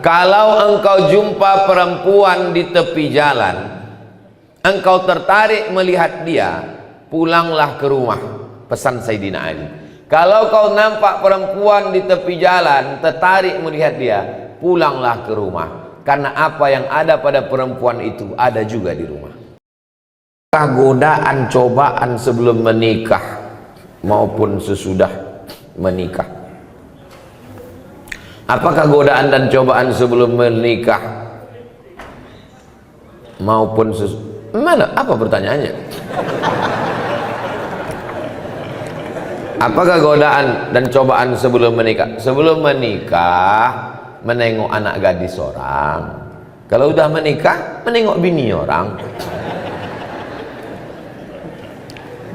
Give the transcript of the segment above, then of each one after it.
Kalau engkau jumpa perempuan di tepi jalan, engkau tertarik melihat dia, pulanglah ke rumah. Pesan Sayyidina Ali. Kalau kau nampak perempuan di tepi jalan, tertarik melihat dia, pulanglah ke rumah. Karena apa yang ada pada perempuan itu ada juga di rumah. Godaan, cobaan sebelum menikah maupun sesudah menikah. Apakah godaan dan cobaan sebelum menikah maupun mana? Apa pertanyaannya? Apakah godaan dan cobaan sebelum menikah? Sebelum menikah menengok anak gadis orang. Kalau udah menikah menengok bini orang.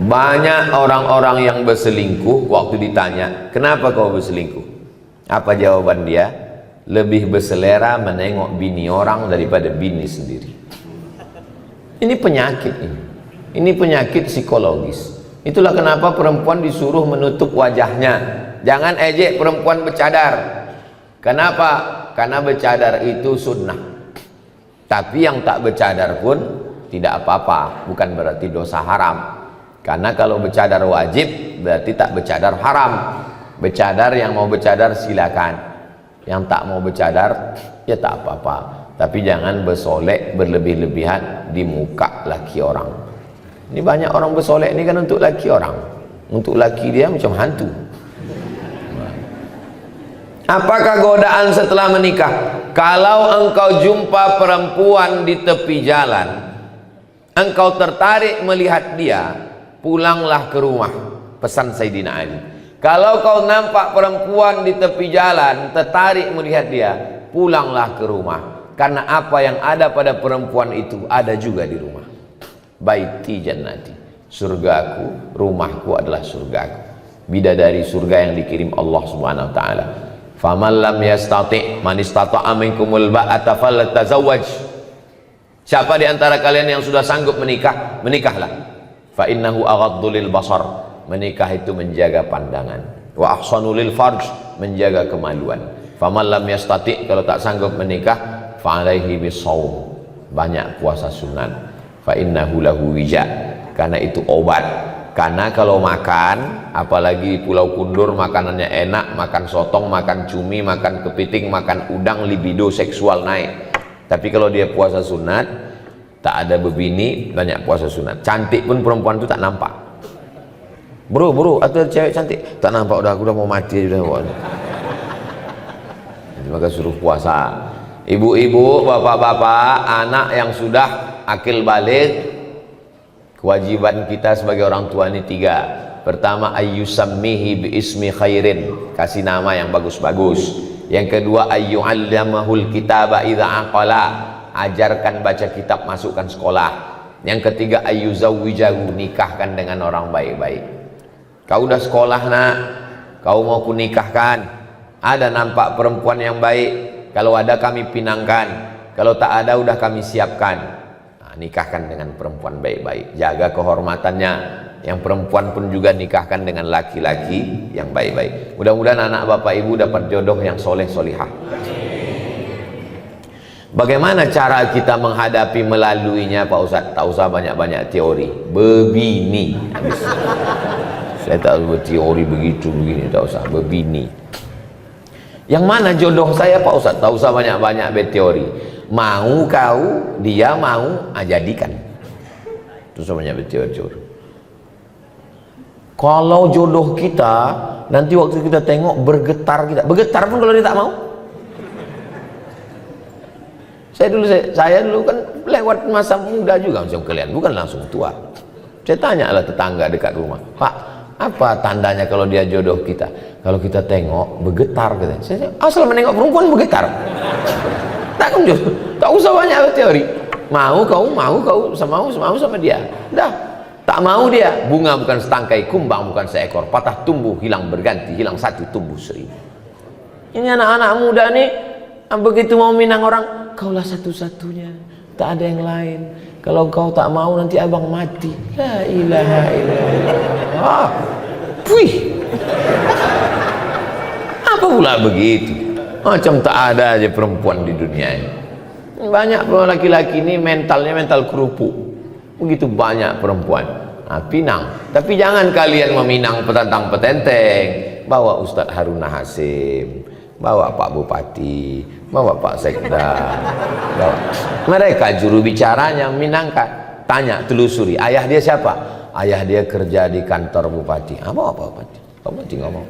Banyak orang-orang yang berselingkuh, waktu ditanya, kenapa kau berselingkuh? Apa jawaban dia? Lebih berselera menengok bini orang daripada bini sendiri. Ini penyakit ini. Ini penyakit psikologis. Itulah kenapa perempuan disuruh menutup wajahnya. Jangan ejek perempuan bercadar. Kenapa? Karena bercadar itu sunnah. Tapi yang tak bercadar pun tidak apa-apa, bukan berarti dosa haram. Karena kalau bercadar wajib berarti tak bercadar haram. Bercadar, yang mau bercadar silakan, yang tak mau bercadar ya tak apa-apa. Tapi jangan bersolek berlebih-lebihan di muka laki orang. Ini banyak orang bersolek ini kan untuk laki orang, untuk laki dia macam hantu. Apakah godaan setelah menikah? Kalau engkau jumpa perempuan di tepi jalan, engkau tertarik melihat dia, pulanglah ke rumah. Pesan Sayyidina Ali. Kalau kau nampak perempuan di tepi jalan, tertarik melihat dia, pulanglah ke rumah. Karena apa yang ada pada perempuan itu ada juga di rumah. Baiti jannati, surgaku, rumahku adalah surgaku. Bidadari surga yang dikirim Allah Subhanahu wa taala. Faman lam yastati' man istata'a minkumul ba'ata falyatazawwaj. Siapa di antara kalian yang sudah sanggup menikah, menikahlah. Fa innahu aghaddu lil basar. Menikah itu menjaga pandangan. Wa ahsanu lil farj, menjaga kemaluan. Faman lam yastati', kalau tak sanggup menikah, fa alaihi bisawm, banyak puasa sunat. Fa innahu lahu wija, karena itu obat. Karena kalau makan, apalagi Pulau Kundur makanannya enak, makan sotong, makan cumi, makan kepiting, makan udang, libido seksual naik. Tapi kalau dia puasa sunat, tak ada bebini, banyak puasa sunat. Cantik pun perempuan itu tak nampak. Bro, atau cewek cantik tak nampak, udah aku udah mau mati sudah. Maka suruh puasa. Ibu-ibu, bapak-bapak, anak yang sudah akil balik, kewajiban kita sebagai orang tua ini 3. Pertama, ayyusammihi bi ismi khairin, kasih nama yang bagus-bagus. Yang kedua, ayyu'allamahul kitaba idza aqala, ajarkan baca kitab, masukkan sekolah. Yang ketiga, ayyuzawwijahu, nikahkan dengan orang baik-baik. Kau udah sekolah nak, kau mau ku nikahkan, ada nampak perempuan yang baik, kalau ada kami pinangkan, kalau tak ada udah kami siapkan. Nah, nikahkan dengan perempuan baik-baik, jaga kehormatannya. Yang perempuan pun juga nikahkan dengan laki-laki yang baik-baik. Mudah-mudahan anak bapak ibu dapat jodoh yang soleh solihah. Bagaimana cara kita menghadapi melaluinya Pak Ustadz? Tak usah banyak-banyak teori, bebini. Saya tak usah teori begitu begini, tak usah, bebini. Yang mana jodoh saya Pak Ustadz? Tak usah banyak-banyak berteori. Mau kau, dia mau, jadikan. Terus banyak berteori. Kalau jodoh kita, nanti waktu kita tengok bergetar kita. Bergetar pun kalau dia tak mau. Saya dulu kan lewat masa muda juga macam kalian, bukan langsung tua. Saya tanyalah tetangga dekat rumah, Pak, apa tandanya kalau dia jodoh kita? Kalau kita tengok bergetar, katanya. Saya asal menengok perempuan bergetar. Tak kan jodoh, tak usah banyak teori. Mau kau sama dia. Dah, tak mau dia. Bunga bukan setangkai, kumbang bukan seekor, patah tumbuh hilang berganti, hilang satu tumbuh seribu. Ini anak-anak muda nih, begitu mau minang orang, kaulah satu-satunya, tak ada yang lain. Kalau kau tak mau nanti abang mati. La ilaha illallah. Wih, apa pula begitu? Macam tak ada aja perempuan di dunia ini. Banyak laki-laki ini mentalnya mental kerupuk. Begitu banyak perempuan. Nah, pinang. Tapi jangan kalian meminang petantang petenteng. Bawa Ustadz Haruna Hasim, bawa Pak Bupati, bawa Pak Sekda, bawa. Mereka juru bicaranya minangkan. Tanya, telusuri, ayah dia siapa? Ayah dia kerja di kantor Bupati. Apa Bupati? Bupati ngomong,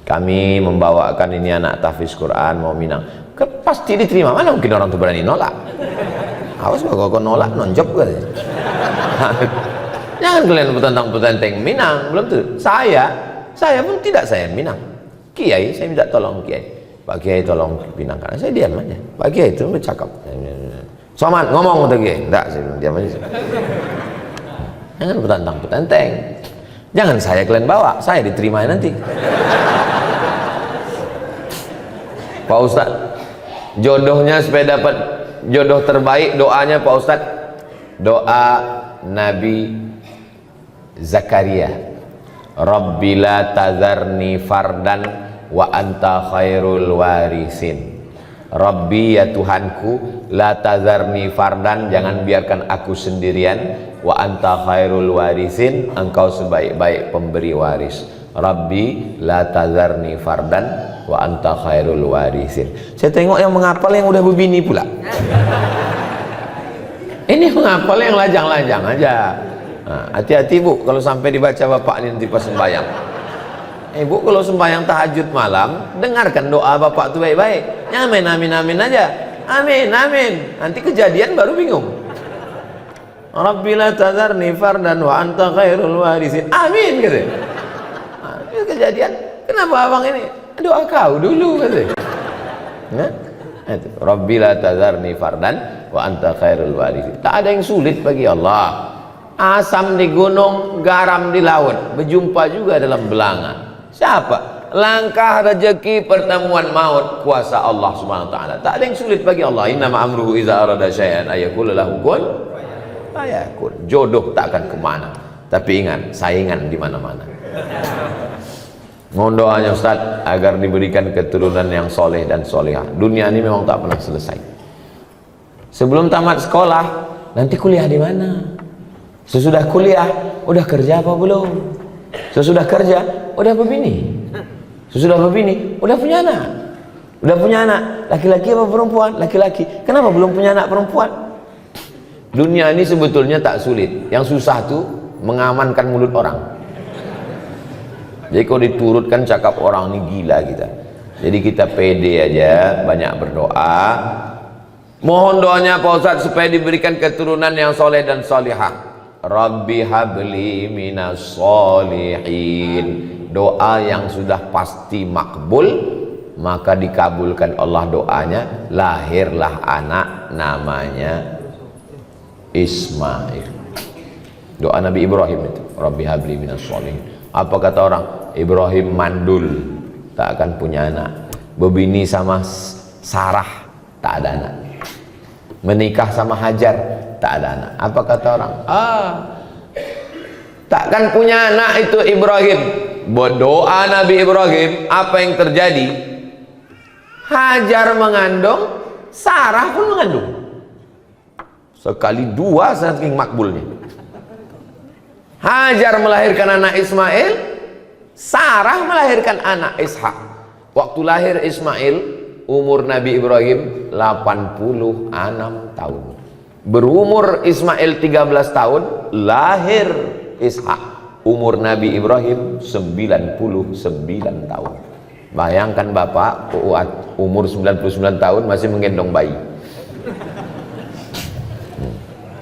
kami membawakan ini anak tahfiz Quran mau minang. Pasti diterima. Mana mungkin orang tuh berani nolak? Awas kalau kau nolak nonjok katanya. Jangan kalian petantang-petenteng minang. Belum tuh. Saya pun tidak saya minang. Kiai saya minta tolong Kiai. Pak Kiai tolong pinangkan. Saya diam aja. Pak Kiai itu bercakap. Somad ngomong untuk Kiai. Enggak, saya diam aja. Jangan petantang-petenteng. Jangan saya kalian bawa. Saya diterima nanti. Pak Ustadz, jodohnya supaya dapat jodoh terbaik, doanya Pak Ustadz, doa Nabi Zakaria, Rabbi la tazarni fardan wa anta khairul warisin. Rabbi ya Tuhanku, la tazarni fardan, jangan biarkan aku sendirian, wa anta khairul warisin, engkau sebaik-baik pemberi waris. Rabbi la tazarni fardan wa anta khairul warisin. Saya tengok yang menghafal yang udah berbini pula. Ini menghafal yang lajang-lajang aja. Hati-hati bu, kalau sampai dibaca bapak ini nanti pas sembahyang. Bu, kalau sembahyang tahajud malam, dengarkan doa bapak itu baik-baik. Amin, amin, amin aja. Amin, amin. Nanti kejadian baru bingung. Rabbi la tazarni fardan wa anta khairul warisin. Amin gitu. Kejadian, kenapa abang ini? Doa kau dulu katanya. Nah, itu Rabbi la tazarni fardan wa anta khairul warisin. Tak ada yang sulit bagi Allah. Asam di gunung, garam di laut, berjumpa juga dalam belanga. Siapa? Langkah rezeki, pertemuan maut, kuasa Allah Subhanahu wa taala. Tak ada yang sulit bagi Allah. Innama amruhu idza arada syai'an ayaqula lahu kun fayakun. Jodoh tak akan kemana. Tapi ingat, saingan di mana-mana. Mohon doanya Ustaz agar diberikan keturunan yang soleh dan solehah. Dunia ini memang tak pernah selesai. Sebelum tamat sekolah, nanti kuliah di mana? Sesudah kuliah, udah kerja apa belum? Sesudah kerja, udah berbini? Sesudah berbini, udah punya anak? Udah punya anak, laki-laki apa perempuan? Laki-laki. Kenapa belum punya anak perempuan? Dunia ini sebetulnya tak sulit. Yang susah tuh mengamankan mulut orang. Jadi kalau diturutkan cakap orang ini gila kita. Jadi kita pede aja, banyak berdoa. Mohon doanya Pak Ustadz supaya diberikan keturunan yang soleh dan solihah. Rabbi habli minas solihin. Doa yang sudah pasti makbul, maka dikabulkan Allah doanya. Lahirlah anak namanya Ismail. Doa Nabi Ibrahim itu, Rabbi habli minas solihin. Apa kata orang? Ibrahim mandul, tak akan punya anak. Berbini sama Sarah, tak ada anak. Menikah sama Hajar, tak ada anak. Apa kata orang? Takkan punya anak itu Ibrahim. Berdoa Nabi Ibrahim, apa yang terjadi? Hajar mengandung, Sarah pun mengandung. Sekali dua saking makbulnya. Hajar melahirkan anak Ismail, Sarah melahirkan anak Ishak. Waktu lahir Ismail, umur Nabi Ibrahim 86 tahun. Berumur Ismail 13 tahun, lahir Ishak. Umur Nabi Ibrahim 99 tahun. Bayangkan bapak, umur 99 tahun masih menggendong bayi.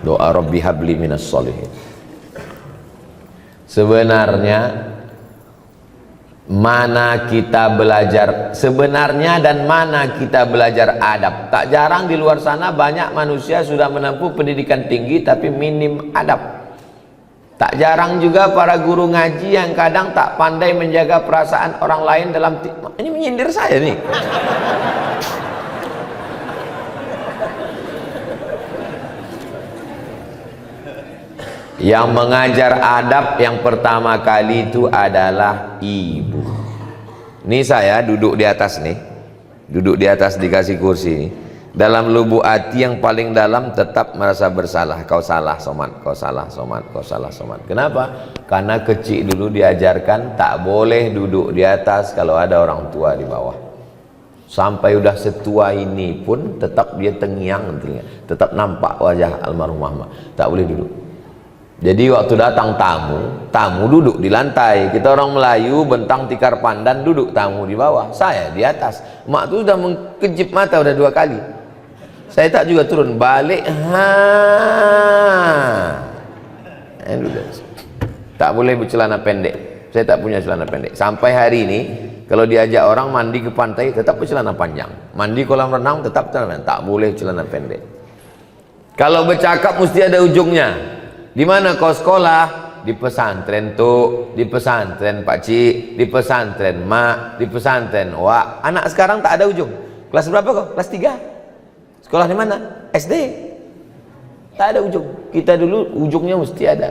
Doa Rabbi habli minas solihin. Sebenarnya mana kita belajar sebenarnya dan mana kita belajar adab. Tak jarang di luar sana banyak manusia sudah menempuh pendidikan tinggi tapi minim adab. Tak jarang juga para guru ngaji yang kadang tak pandai menjaga perasaan orang lain dalam ini menyindir saya nih. Yang mengajar adab yang pertama kali itu adalah ibu. Ini saya duduk di atas nih. duduk di atas dikasih kursi, dalam lubuk hati yang paling dalam tetap merasa bersalah. Kau salah somat, kau salah somat, kau salah somat. Kenapa? Karena kecil dulu diajarkan tak boleh duduk di atas kalau ada orang tua di bawah. Sampai udah setua ini pun tetap dia tengiang, tetap nampak wajah almarhum Muhammad, tak boleh duduk. Jadi waktu datang tamu duduk di lantai. Kita orang Melayu bentang tikar pandan, duduk tamu di bawah, saya di atas. Mak tu sudah mengkejip mata udah 2 kali. Saya tak juga turun, balik. Tak boleh bercelana pendek. Saya tak punya celana pendek. Sampai hari ini kalau diajak orang mandi ke pantai tetap bercelana panjang. Mandi kolam renang tetap celana pendek. Tak boleh celana pendek. Kalau bercakap mesti ada ujungnya. Di mana kau sekolah? Di pesantren tu, di pesantren pakcik, di pesantren mak, di pesantren wak. Anak sekarang tak ada ujung. Kelas berapa kau? Kelas 3. Sekolah di mana? SD. Tak ada ujung. Kita dulu ujungnya mesti ada.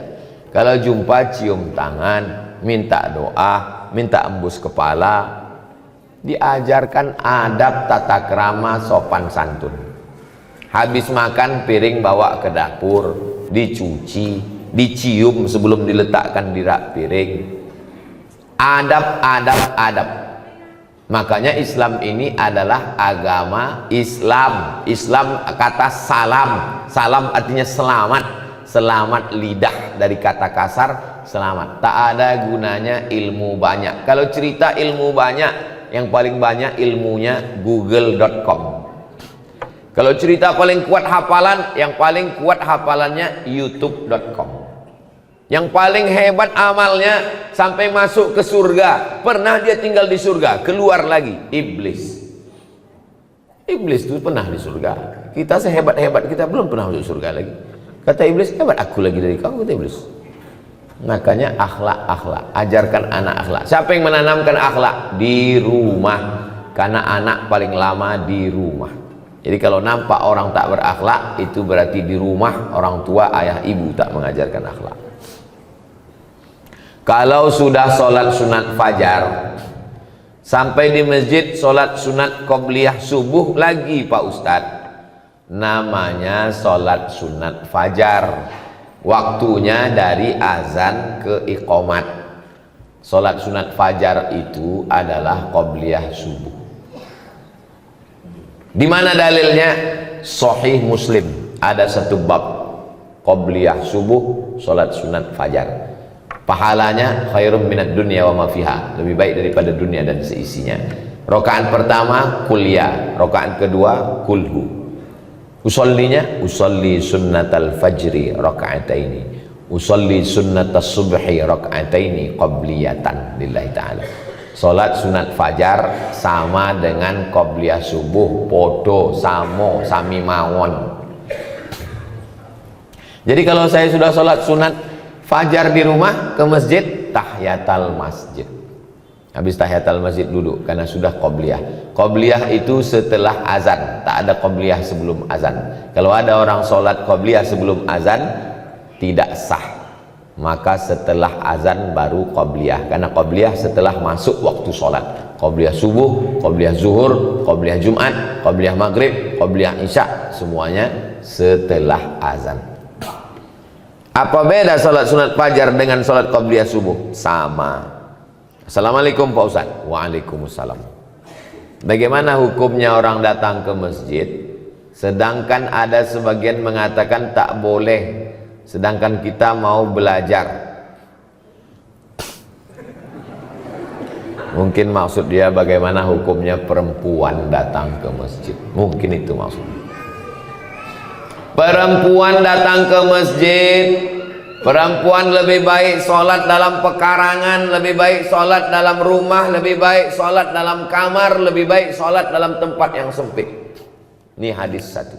Kalau jumpa cium tangan, minta doa, minta embus kepala. Diajarkan adab tata krama sopan santun. Habis makan piring bawa ke dapur, dicuci, dicium sebelum diletakkan di rak piring. Adab. Makanya Islam ini adalah agama Islam. Islam kata salam. Salam artinya selamat. Selamat lidah, dari kata kasar selamat. Tak ada gunanya ilmu banyak. Kalau cerita ilmu banyak, yang paling banyak ilmunya google.com. Kalau cerita paling kuat hafalan, yang paling kuat hafalannya youtube.com. Yang paling hebat amalnya sampai masuk ke surga. Pernah dia tinggal di surga, keluar lagi, iblis. Iblis itu pernah di surga. Kita sehebat-hebat kita belum pernah masuk surga lagi. Kata iblis, hebat aku lagi dari kau, kata iblis. Makanya akhlak. Ajarkan anak akhlak. Siapa yang menanamkan akhlak? Di rumah. Karena anak paling lama di rumah. Jadi kalau nampak orang tak berakhlak, itu berarti di rumah orang tua, ayah, ibu tak mengajarkan akhlak. Kalau sudah sholat sunat fajar, sampai di masjid sholat sunat qobliyah subuh lagi Pak Ustadz, namanya sholat sunat fajar. Waktunya dari azan ke iqomat. Sholat sunat fajar itu adalah qobliyah subuh. Di mana dalilnya? Sahih Muslim, ada satu bab qobliyah subuh, sholat sunat fajar. Pahalanya khairum minad dunya wa ma fiha, lebih baik daripada dunia dan seisinya. Rakaat pertama kuliah, rakaat kedua kulhu. Usollinya usolli sunnatal fajri raka'ataini, usolli sunnatas subhi raka'ataini qabliyatan lillahi ta'ala. Salat sunat fajar sama dengan qobliyah subuh, podo samo sami mawon. Jadi kalau saya sudah salat sunat fajar di rumah, ke masjid, tahiyatul masjid. Habis tahiyatul masjid duduk karena sudah qobliyah. Qobliyah itu setelah azan, tak ada qobliyah sebelum azan. Kalau ada orang sholat qobliyah sebelum azan, tidak sah. Maka setelah azan baru qobliyah, karena qobliyah setelah masuk waktu sholat. Qobliyah subuh, qobliyah zuhur, qobliyah jumat, qobliyah maghrib, qobliyah isya, semuanya setelah azan. Apa beda sholat sunat fajar dengan sholat qobliyah subuh? Sama. Assalamualaikum Pak Ustaz. Waalaikumsalam. Bagaimana hukumnya orang datang ke masjid, sedangkan ada sebagian mengatakan tak boleh, sedangkan kita mau belajar? Mungkin maksud dia bagaimana hukumnya perempuan datang ke masjid. Mungkin itu maksudnya. Perempuan datang ke masjid, perempuan lebih baik sholat dalam pekarangan, lebih baik sholat dalam rumah, lebih baik sholat dalam kamar, lebih baik sholat dalam tempat yang sempit. Ini hadis satu.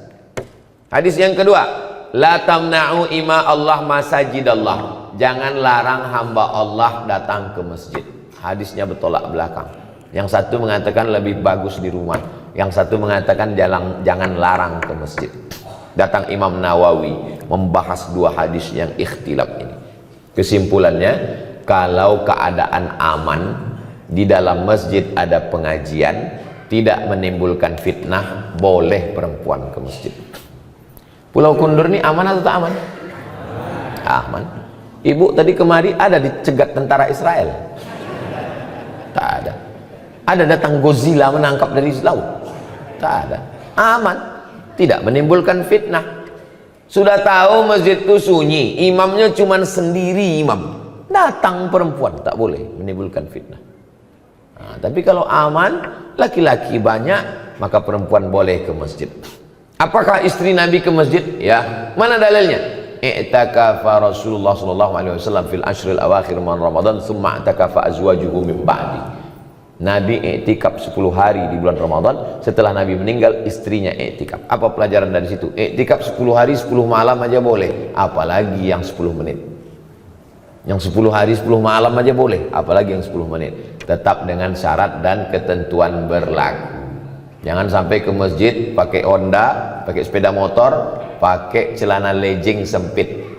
Hadis yang kedua, la tamna'u ima Allah masajidallah. Jangan larang hamba Allah datang ke masjid. Hadisnya bertolak belakang. Yang satu mengatakan lebih bagus di rumah, yang satu mengatakan jangan larang ke masjid. Datang Imam Nawawi membahas dua hadis yang ikhtilaf ini. Kesimpulannya, kalau keadaan aman, di dalam masjid ada pengajian, tidak menimbulkan fitnah, boleh perempuan ke masjid. Pulau Kundur ini aman atau tak aman? Aman. Ibu tadi kemari ada dicegat tentara Israel? Tak ada. Ada datang Godzilla menangkap dari laut? Tak ada. Aman, tidak menimbulkan fitnah. Sudah tahu masjid itu sunyi, imamnya cuma sendiri imam, datang perempuan, tak boleh menimbulkan fitnah. Nah, tapi kalau aman, laki-laki banyak, maka perempuan boleh ke masjid. Apakah istri Nabi ke masjid? Ya, mana dalilnya? I'takafa Rasulullah sallallahu alaihi wasallam fil ashril awakhir min Ramadan, thumma i'takafa azwajuhu min ba'di. Nabi i'tikaf 10 hari di bulan Ramadan, setelah Nabi meninggal istrinya i'tikaf. Apa pelajaran dari situ? I'tikaf 10 hari 10 malam aja boleh, apalagi yang 10 menit. Yang 10 hari 10 malam aja boleh, apalagi yang 10 menit. Tetap dengan syarat dan ketentuan berlaku. Jangan sampai ke masjid pakai Honda, pakai sepeda motor, pakai celana legging sempit.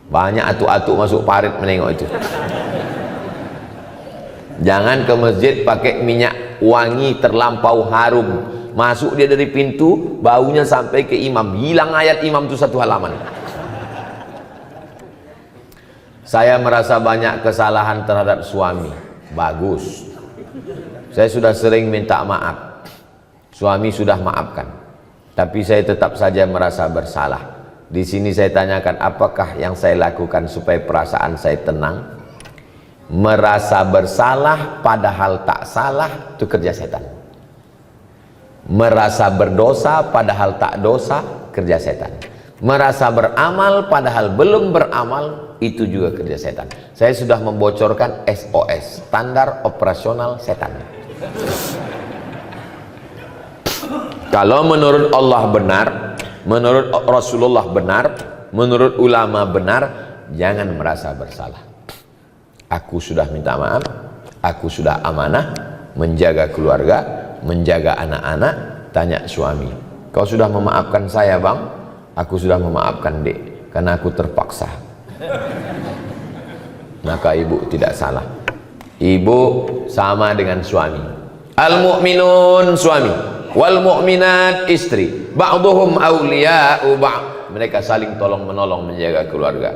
Banyak atu-atu masuk parit menengok itu. Jangan ke masjid pakai minyak wangi terlampau harum. Masuk dia dari pintu, baunya sampai ke imam. Hilang ayat imam itu 1 halaman. Saya merasa banyak kesalahan terhadap suami. Bagus. Saya sudah sering minta maaf. Suami sudah maafkan. Tapi saya tetap saja merasa bersalah. Di sini saya tanyakan, apakah yang saya lakukan supaya perasaan saya tenang? Merasa bersalah padahal tak salah, itu kerja setan. Merasa berdosa padahal tak dosa, kerja setan. Merasa beramal padahal belum beramal, itu juga kerja setan. Saya sudah membocorkan SOS, standar operasional setan. Kalau menurut Allah benar, menurut Rasulullah benar, menurut ulama benar, jangan merasa bersalah. Aku sudah minta maaf, aku sudah amanah menjaga keluarga, menjaga anak-anak. Tanya suami, kau sudah memaafkan saya bang? Aku sudah memaafkan dek, karena aku terpaksa. Maka ibu tidak salah. Ibu sama dengan suami. Al-mu'minun suami, wal mu'minat istri, ba'duhum awliya'u ba'd. Mereka saling tolong menolong menjaga keluarga.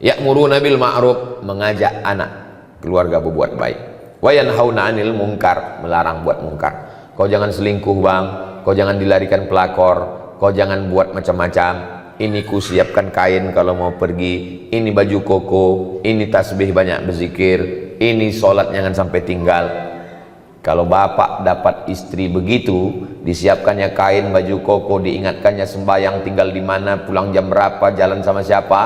Ya'muruna bil ma'ruf, mengajak anak keluarga berbuat baik. Wa yanhauna 'anil munkar, melarang buat munkar. Kau jangan selingkuh bang, kau jangan dilarikan pelakor, kau jangan buat macam-macam. Ini ku siapkan kain kalau mau pergi, ini baju koko, ini tasbih banyak berzikir, ini sholat jangan sampai tinggal. Kalau bapak dapat istri begitu, disiapkannya kain, baju koko, diingatkannya sembahyang tinggal di mana, pulang jam berapa, jalan sama siapa,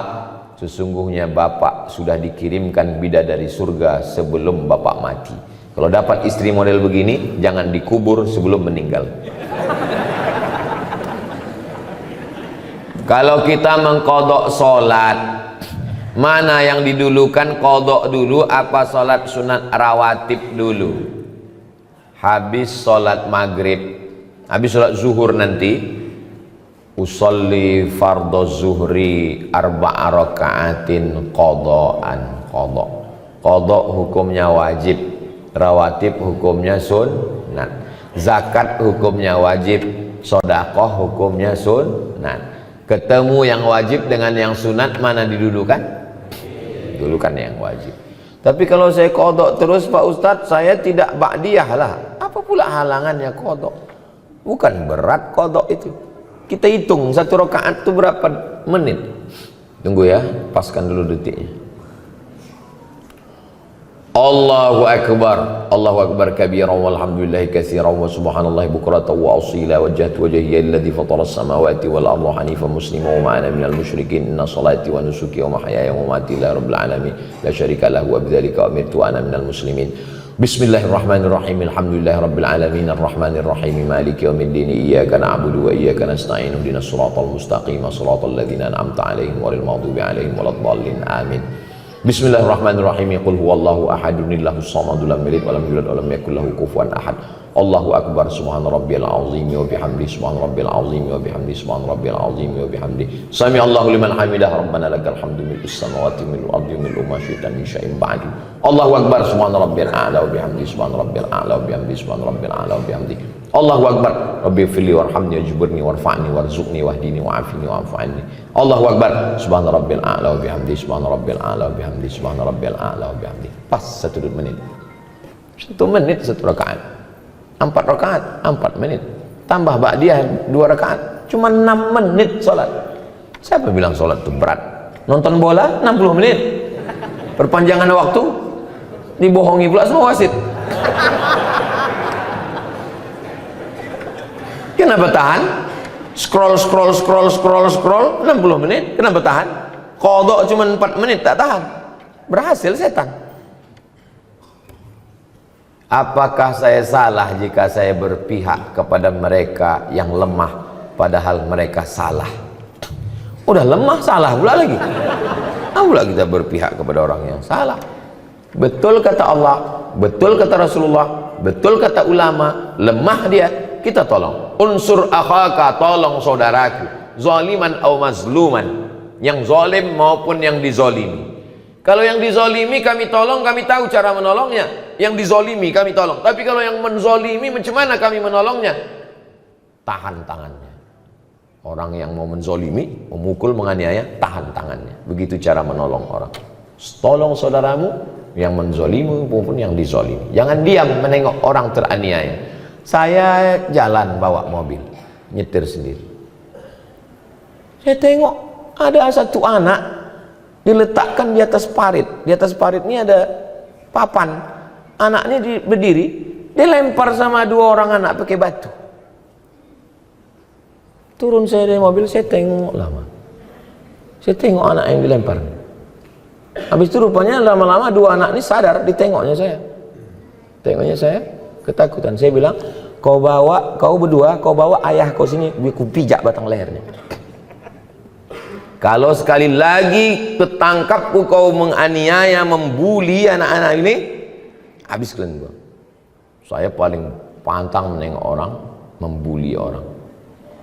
sesungguhnya bapak sudah dikirimkan bidadari surga sebelum bapak mati. Kalau dapat istri model begini, jangan dikubur sebelum meninggal. Kalau kita mengkodok sholat, mana yang didulukan, kodok dulu apa sholat sunat rawatib dulu? Habis sholat maghrib, habis sholat zuhur nanti, usolli fardhu zuhri arba'a raka'atin qada'an. Qada' hukumnya wajib, rawatib hukumnya sunnat, zakat hukumnya wajib, sedekah hukumnya sunnat. Ketemu yang wajib dengan yang sunat, mana didulukan? Dulukan yang wajib. Tapi kalau saya kodok terus Pak Ustadz, saya tidak ba'diyah lah. Apa pula halangannya kodok? Bukan berat kodok itu. Kita hitung 1 rakaat itu berapa menit. Tunggu ya, paskan dulu detiknya. Allahu Akbar, Allahu Akbar kabiran walhamdulillahi katsiran wa subhanallahi bukratan wa asila wajjahtu wajhiya alladhi fatara as-samawati wal arda hanifan musliman wa ma ana minal musyrikin inna salati wa nusuki wa mahyaya wa mamati lillahi rabbil alamin la syarika lahu wa bidzalika umirtu wa ana minal muslimin. Bismillahirrahmanirrahim. Alhamdulillahi rabbil alamin arrahmanir rahim maliki yaumiddin iyyaka na'budu wa iyyaka nasta'in ihdinas siratal mustaqim siratal ladzina an'amta 'alaihim ghairil maghdubi 'alaihim waladdallin amin. Bismillahirrahmanirrahim. Qul huwallahu ahadun, Allahus samad, lam yalid walam yulad walam yakul lahu kufuwan ahad. Allahu akbar, subhana rabbiyal azim wa bihamdi, subhana rabbiyal azim wa bihamdi, subhana rabbiyal azim wa bihamdi. Sami Allahu liman hamidah, rabbana lakal hamdu mil'us samawati mil'ul ardi mil'u ma syi'ta min syai'in ba'du. Allahu akbar, subhana rabbiyal a'la wa bihamdi, subhana rabbiyal a'la wa bihamdi, subhana rabbiyal a'la wa bihamdi. Allahu akbar, rabbighfirli warhamni wajburni warfa'ni warzuqni wahdini wa'afini wa'fu anni. Allahu akbar, subhana rabbiyal a'la wa bihamdi, subhana rabbiyal a'la wa bihamdi, subhana rabbiyal a'la wa bihamdi. Pas 1 menit. 1 menit 1 rakaat. 4 rakaat 4 menit, tambah ba'diyah 2 rakaat, cuma 6 menit sholat. Siapa bilang sholat itu berat? Nonton bola 60 menit, perpanjangan waktu, dibohongi pula semua wasit. Kenapa tahan? Scroll 60 menit, kenapa tahan? Qadha cuma 4 menit, tak tahan. Berhasil setan. Apakah saya salah jika saya berpihak kepada mereka yang lemah padahal mereka salah? Udah lemah salah pula lagi. Pula kita berpihak kepada orang yang salah. Betul kata Allah, betul kata Rasulullah, betul kata ulama, lemah dia, kita tolong. Unsur akhaka, tolong saudaraku, zaliman au mazluman, yang zalim maupun yang dizalimi. Kalau yang dizolimi kami tolong, kami tahu cara menolongnya. Yang dizolimi kami tolong. Tapi kalau yang menzolimi, macam mana kami menolongnya? Tahan tangannya. Orang yang mau menzolimi, memukul, menganiaya, tahan tangannya. Begitu cara menolong orang. Tolong saudaramu yang menzolimi maupun yang dizolimi. Jangan diam menengok orang teraniaya. Saya jalan bawa mobil, nyetir sendiri. Saya tengok ada satu anak diletakkan di atas parit. Di atas parit ini ada papan. Anaknya berdiri, dilempar sama 2 orang anak pakai batu. Turun saya dari mobil, saya tengok lama. Saya tengok anak yang dilempar. Habis itu rupanya lama-lama 2 anak ini sadar, ditengoknya saya. Tengoknya saya, ketakutan. Saya bilang, kau berdua bawa ayah kau sini, ku pijak batang lehernya. Kalau sekali lagi ketangkap kau menganiaya, membuli anak-anak ini, habis kalian gua. Saya paling pantang menengok orang, membuli orang,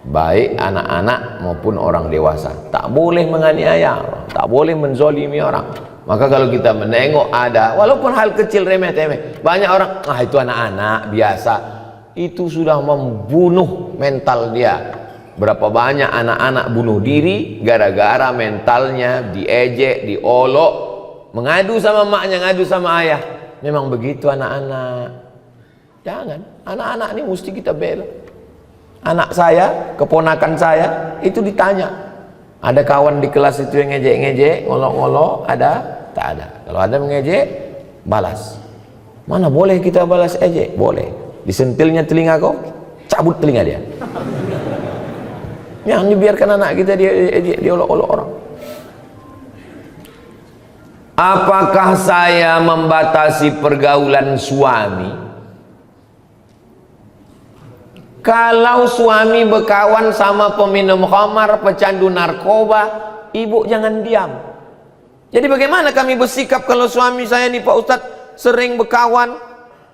baik anak-anak maupun orang dewasa. Tak boleh menganiaya orang, tak boleh menzolimi orang. Maka kalau kita menengok ada, walaupun hal kecil remeh-temeh, banyak orang, itu anak-anak biasa, itu sudah membunuh mental dia. Berapa banyak anak-anak bunuh diri gara-gara mentalnya diejek, diolok, mengadu sama maknya, ngadu sama ayah. Memang begitu anak-anak. Jangan, anak-anak ini mesti kita bela. Anak saya, keponakan saya, itu ditanya, ada kawan di kelas itu yang ngejek-ngejek, ngolok-ngolok, ada? Tak ada. Kalau ada mengejek, balas. Mana boleh kita balas ejek? Boleh. Disentilnya telinga kau, cabut telinga dia. Yang dibiarkan anak kita dia olok-olok orang. Apakah saya membatasi pergaulan suami? Kalau suami berkawan sama peminum khamar, pecandu narkoba, ibu jangan diam. Jadi bagaimana kami bersikap kalau suami saya nih Pak Ustadz sering berkawan,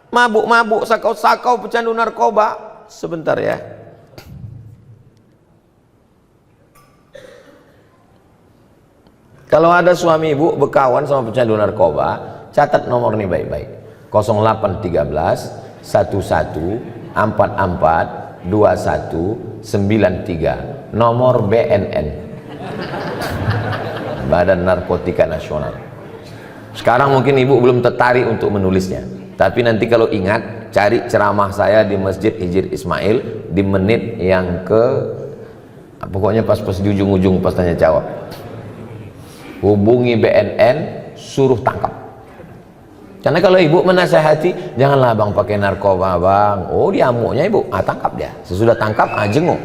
mabuk-mabuk, sakau-sakau, pecandu narkoba? Sebentar ya. Kalau ada suami ibu berkawan sama pecandu narkoba, catat nomor ini baik-baik. 0813 11 44 21 93, nomor BNN, Badan Narkotika Nasional. Sekarang mungkin ibu belum tertarik untuk menulisnya, tapi nanti kalau ingat, cari ceramah saya di Masjid Hijir Ismail di menit yang pokoknya pas di ujung-ujung pas tanya jawab. Hubungi BNN, suruh tangkap. Karena kalau ibu menasehati, janganlah bang pakai narkoba bang. Oh diamuknya ibu, tangkap dia. Sesudah tangkap, jenguk.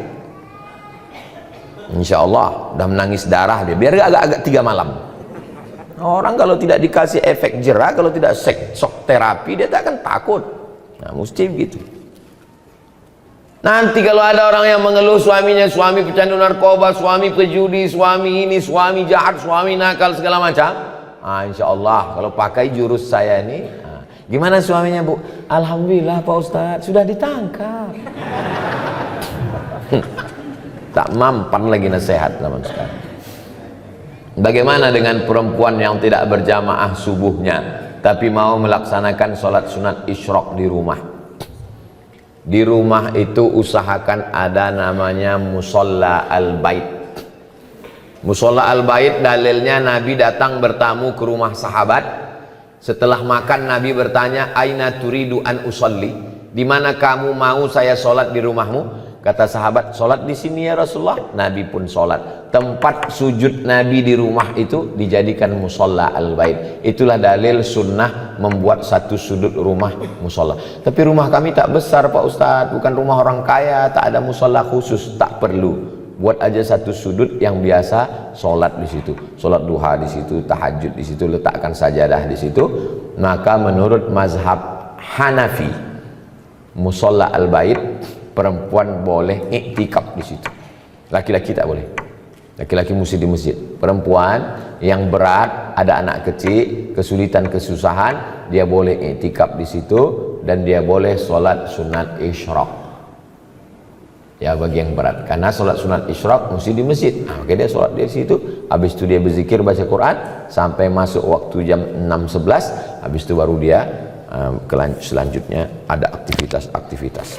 Insya Allah udah menangis darah dia. Biar agak-agak 3 malam. Orang kalau tidak dikasih efek jerah, kalau tidak shock terapi, dia tak akan takut. Nah mesti begitu. Nanti kalau ada orang yang mengeluh suaminya, suami pecandu narkoba, suami pejudi, suami ini, suami jahat, suami nakal segala macam, insya Allah kalau pakai jurus saya ini, Gimana suaminya, Bu? Alhamdulillah Pak Ustadz, sudah ditangkap. Tak mampan lagi nasihat zaman sekarang. Bagaimana dengan perempuan yang tidak berjamaah subuhnya tapi mau melaksanakan sholat sunat isyraq di rumah? Di rumah itu usahakan ada namanya musolla al-bait. Musolla al-bait dalilnya Nabi datang bertamu ke rumah sahabat. Setelah makan Nabi bertanya, aina turidu an usolli? Di mana kamu mau saya sholat di rumahmu? Kata sahabat, sholat di sini ya Rasulullah. Nabi pun sholat. Tempat sujud Nabi di rumah itu dijadikan musolla al-bait. Itulah dalil sunnah membuat satu sudut rumah musolla. Tapi rumah kami tak besar Pak Ustadz, bukan rumah orang kaya, tak ada musolla khusus. Tak perlu, buat aja satu sudut yang biasa sholat di situ, sholat duha di situ, tahajud di situ, letakkan sajadah di situ. Maka menurut mazhab Hanafi, musolla al-bait perempuan boleh iktikaf di situ, laki-laki tak boleh. Laki-laki mesti di masjid. Perempuan yang berat, ada anak kecil, kesulitan kesusahan, dia boleh iktikaf di situ dan dia boleh sholat sunat isyraq. Ya bagi yang berat, karena sholat sunat isyraq mesti di masjid. Nah, maka dia sholat di situ. Habis itu dia berzikir baca Quran sampai masuk waktu jam 6.11. Habis itu baru dia selanjutnya ada aktivitas-aktivitas.